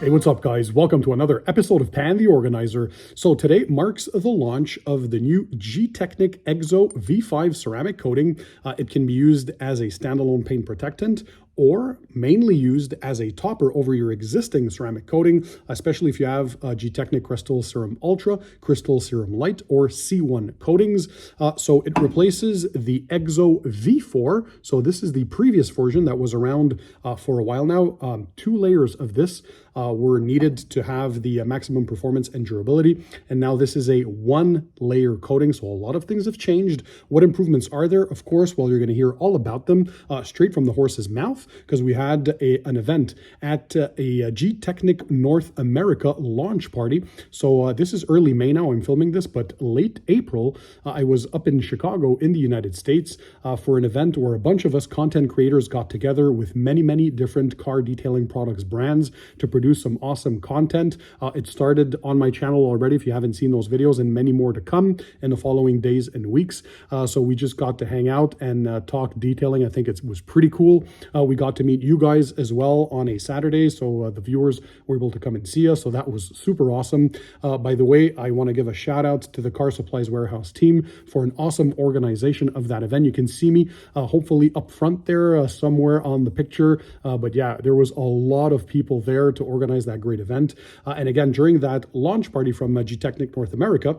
Hey, what's up, guys? Welcome to another episode of Pan the Organizer. So today marks the launch of the new Gtechniq EXO V5 ceramic coating. It can be used as a standalone paint protectant or mainly used as a topper over your existing ceramic coating, especially if you have Gtechniq Crystal Serum Ultra, Crystal Serum Light, or C1 coatings. So it replaces the Exo V4. So this is the previous version that was around for a while now. 2 layers of this were needed to have the maximum performance and durability. And now this is a 1-layer coating. So a lot of things have changed. What improvements are there? Of course, well, you're going to hear all about them straight from the horse's mouth, because we had an event at a Gtechniq North America launch party. So this is early May now. I'm filming this, but late April, I was up in Chicago in the United States for an event where a bunch of us content creators got together with many different car detailing products brands to produce some awesome content. It started on my channel already if you haven't seen those videos, and many more to come in the following days and weeks. So we just got to hang out and talk detailing. I think it was pretty cool. We got to meet you guys as well on a Saturday, so the viewers were able to come and see us, so that was super awesome. By the way, I want to give a shout out to the Car Supplies Warehouse team for an awesome organization of that event. You can see me hopefully up front there somewhere on the picture, but yeah, there was a lot of people there to organize that great event. And again, during that launch party from Gtechniq North America,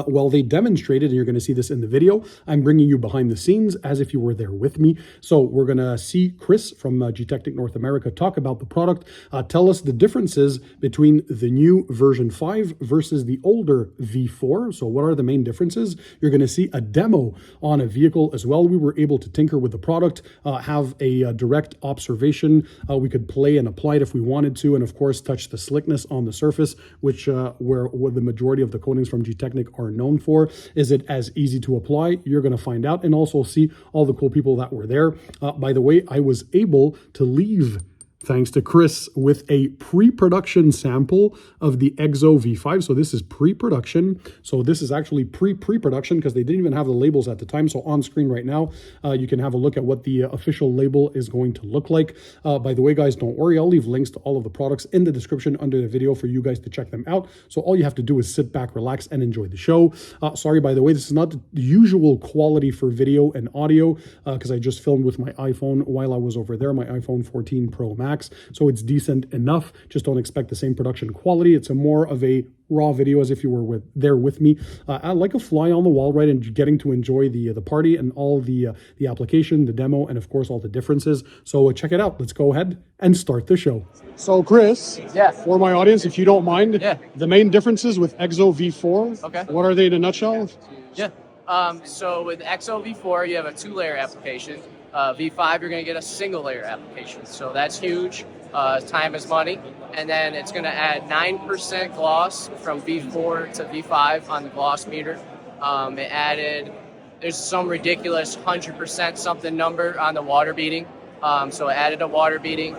well, they demonstrated, and you're going to see this in the video. I'm bringing you behind the scenes as if you were there with me. So we're going to see Chris from Gtechniq North America talk about the product, tell us the differences between the new version 5 versus the older V4. So what are the main differences? You're going to see a demo on a vehicle as well. We were able to tinker with the product, have a direct observation. We could play and apply it if we wanted to, and of course touch the slickness on the surface, which where the majority of the coatings from Gtechniq are known for. Is it as easy to apply? You're going to find out, and also see all the cool people that were there. By the way, I was able to leave, thanks to Chris, with a pre-production sample of the Exo V5. So this is pre-production. So this is actually pre-production because they didn't even have the labels at the time. So on screen right now, you can have a look at what the official label is going to look like. By the way, guys, don't worry. I'll leave links to all of the products in the description under the video for you guys to check them out. So all you have to do is sit back, relax, and enjoy the show. Sorry, by the way, this is not the usual quality for video and audio because I just filmed with my iPhone while I was over there, my iPhone 14 Pro Max. So it's decent enough. Just don't expect the same production quality. It's a more of a raw video, as if you were there with me. I like a fly on the wall, right? And getting to enjoy the party and all the application, the demo, and of course all the differences. So check it out. Let's go ahead and start the show. So Chris, yeah, for my audience, if you don't mind, yeah, the main differences with Exo V4. Okay. What are they in a nutshell? Yeah. So with Exo V4, you have a 2-layer application. V5, you're going to get a single-layer application. So that's huge. Time is money. And then it's going to add 9% gloss from V4 to V5 on the gloss meter. It added, there's some ridiculous 100% something number on the water beading. So it added a water beading.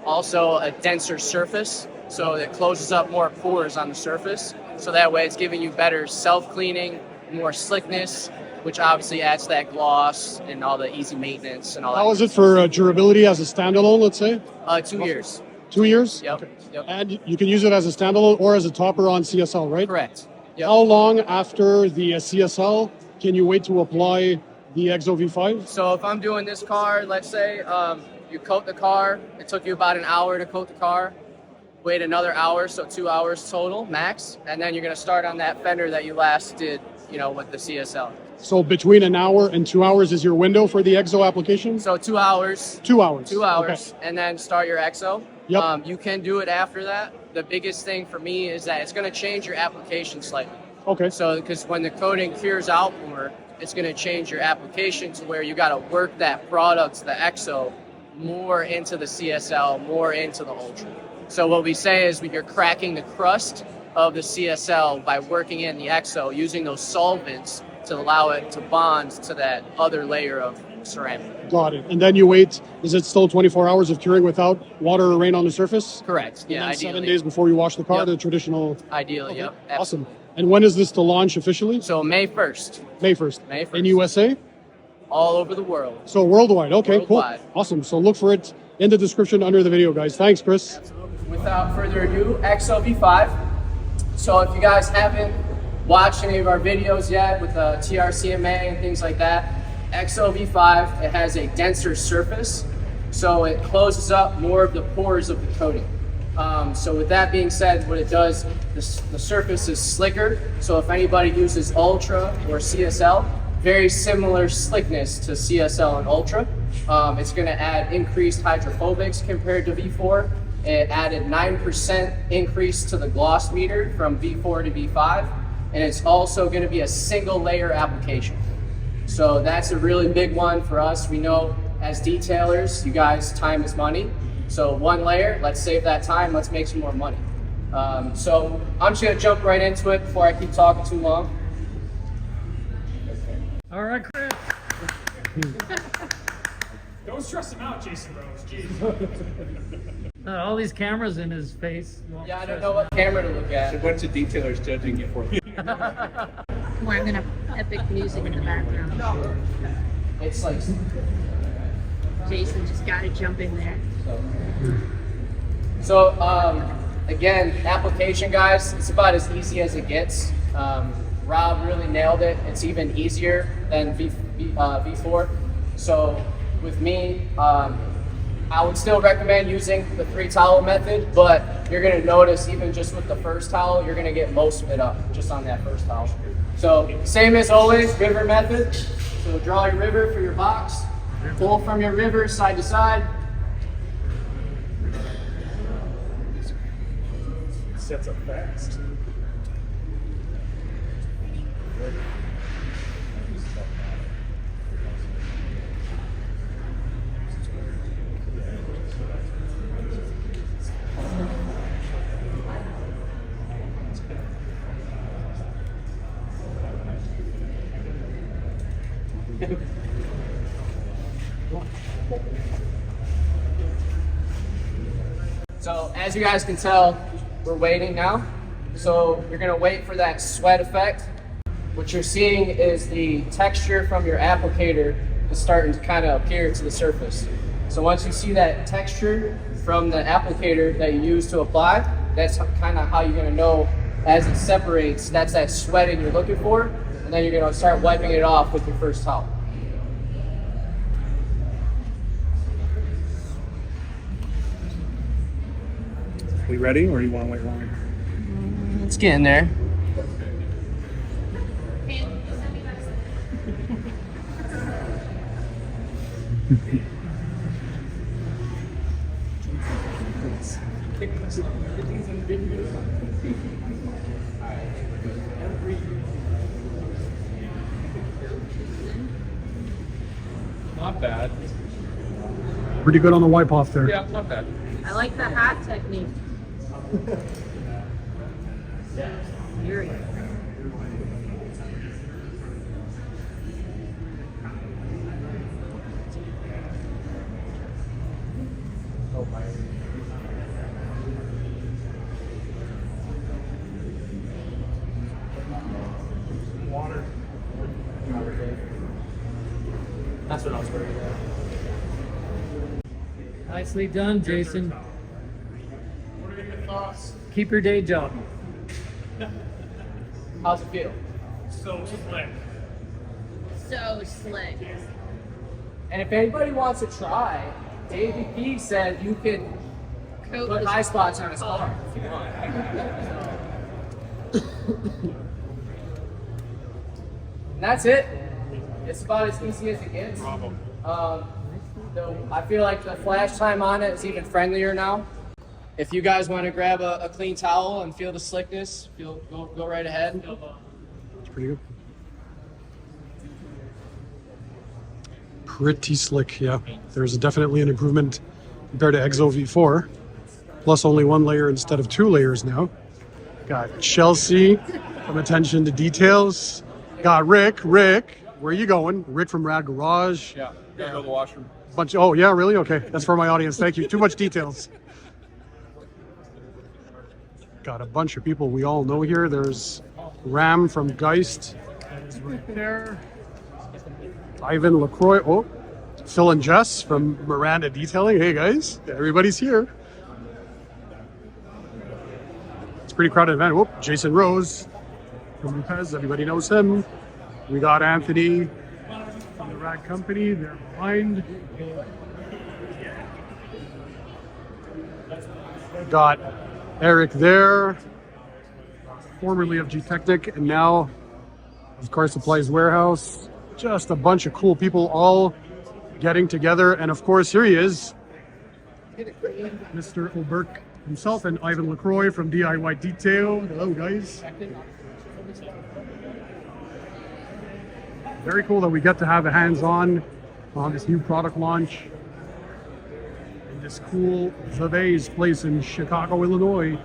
Also a denser surface. So it closes up more pores on the surface. So that way it's giving you better self-cleaning, more slickness, which obviously adds that gloss and all the easy maintenance and all that. How is it for durability as a standalone, let's say? 2 years. 2 years? Yep. Okay. Yep. And you can use it as a standalone or as a topper on CSL, right? Correct. Yep. How long after the CSL can you wait to apply the Exo V5? So if I'm doing this car, let's say you coat the car, it took you about an hour to coat the car, wait another hour, so 2 hours total max, and then you're going to start on that fender that you last did, with the CSL. So between an hour and 2 hours is your window for the Exo application? So 2 hours. 2 hours. 2 hours, okay. And then start your Exo. Yep. You can do it after that. The biggest thing for me is that it's going to change your application slightly. Okay. So because when the coating cures out more, it's going to change your application to where you got to work that product, the Exo, more into the CSL, more into the Ultra. So what we say is you're cracking the crust of the CSL by working in the Exo, using those solvents to allow it to bond to that other layer of ceramic. Got it. And then you wait, is it still 24 hours of curing without water or rain on the surface? Correct. Yeah, and then ideally. 7 days before you wash the car, Yep. the traditional... Ideally, Okay. yep. Awesome. And when is this to launch officially? So May 1st. May 1st. May 1st. In USA? All over the world. So worldwide. Okay, Worldwide. cool. Awesome. So look for it in the description under the video, guys. Thanks, Chris. Absolutely. without further ado, Exo V5. So if you guys haven't watched any of our videos yet with the TRCMA and things like that, Exo V5, it has a denser surface, so it closes up more of the pores of the coating. So with that being said, what it does, the surface is slicker. So if anybody uses Ultra or CSL, very similar slickness to CSL and Ultra. It's going to add increased hydrophobics compared to V4. It added 9% increase to the gloss meter from V4 to V5. And it's also going to be a single layer application. So that's a really big one for us. We know as detailers, you guys, time is money. So one layer, let's save that time, let's make some more money. So I'm just gonna jump right into it before I keep talking too long. All right, Chris. Don't stress him out, Jason Rose. Jeez. All these cameras in his face. Yeah, I don't know what camera to look at. A bunch of detailers judging it for me. Where I'm gonna have epic music in the background. It's like, Jason just gotta jump in there. so again, application guys, it's about as easy as it gets. Rob really nailed it. It's even easier than V4. So with me, I would still recommend using the 3 towel method, but you're gonna notice even just with the first towel, you're gonna get most of it up just on that first towel. So same as always, river method. So draw your river for your box, pull from your river side to side. Sets up fast. So as you guys can tell, we're waiting now. So you're gonna wait for that sweat effect. What you're seeing is the texture from your applicator is starting to kind of appear to the surface. So once you see that texture from the applicator that you use to apply, that's kind of how you're gonna know as it separates, that's that sweating you're looking for, and then you're gonna start wiping it off with your first towel. We ready, or do you want to wait longer? Let's get in there. Not bad. Pretty good on the wipe off there. Yeah, not bad. I like the hat technique. Yuri. Water. That's what I was worried about. Nicely done, Jason. What are your thoughts? Keep your day job. How's it feel? So slick. So slick. And if anybody wants to try, Davey P said you could Coat put this high spots on color. his car if you want. And that's it. It's about as easy as it gets. Bravo. I feel like the flash time on it is even friendlier now. If you guys want to grab a clean towel and feel the slickness, go right ahead. It's pretty good. Pretty slick, yeah. There's definitely an improvement compared to Exo V4. Plus only 1 layer instead of 2 layers now. Got Chelsea from Attention to Details. Got Rick, where are you going? Rick from Rad Garage. Yeah, gotta go to the washroom. Oh yeah, really? Okay, that's for my audience. Thank you. Too much details. Got a bunch of people we all know here. There's Ram from Geist. Right there. Ivan LaCroix. Oh, Phil and Jess from Miranda Detailing. Hey guys, everybody's here. It's a pretty crowded event. Whoop, Jason Rose from Lopez, everybody knows him. We got Anthony from the Rag Company, they're behind. Got Eric there, formerly of Gtechniq, and now of Car Supplies Warehouse. Just a bunch of cool people all getting together. And of course, here he is, Mr. Oberk himself, and Ivan LaCroix from DIY Detail. Hello, guys. Very cool that we get to have a hands-on on this new product launch in this cool Vevey's place in Chicago, Illinois.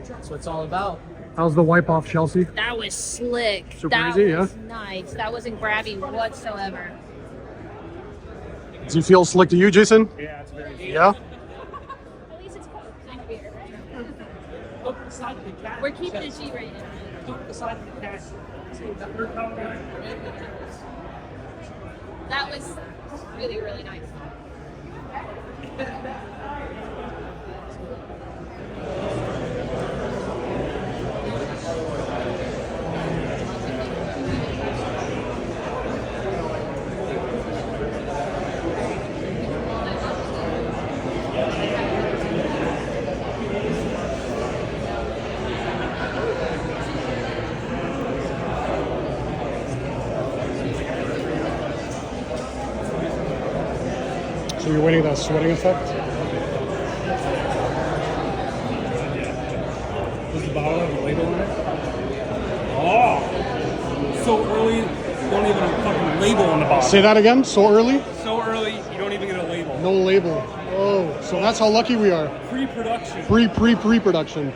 That's what it's all about. How's the wipe off, Chelsea? That was slick. Super that easy, was yeah? nice. That wasn't grabby whatsoever. Does he feel slick to you, Jason? Yeah, it's very Yeah? At least it's cold. Thank you. We're keeping it G rated. That was really, really nice. So you're waiting that sweating effect? Does the bottle have a label on it? Oh! So early, you don't even have a fucking label on the bottle. Say that again, so early? So early, you don't even get a label. No label. Oh, so that's how lucky we are. Pre-production. Pre-production.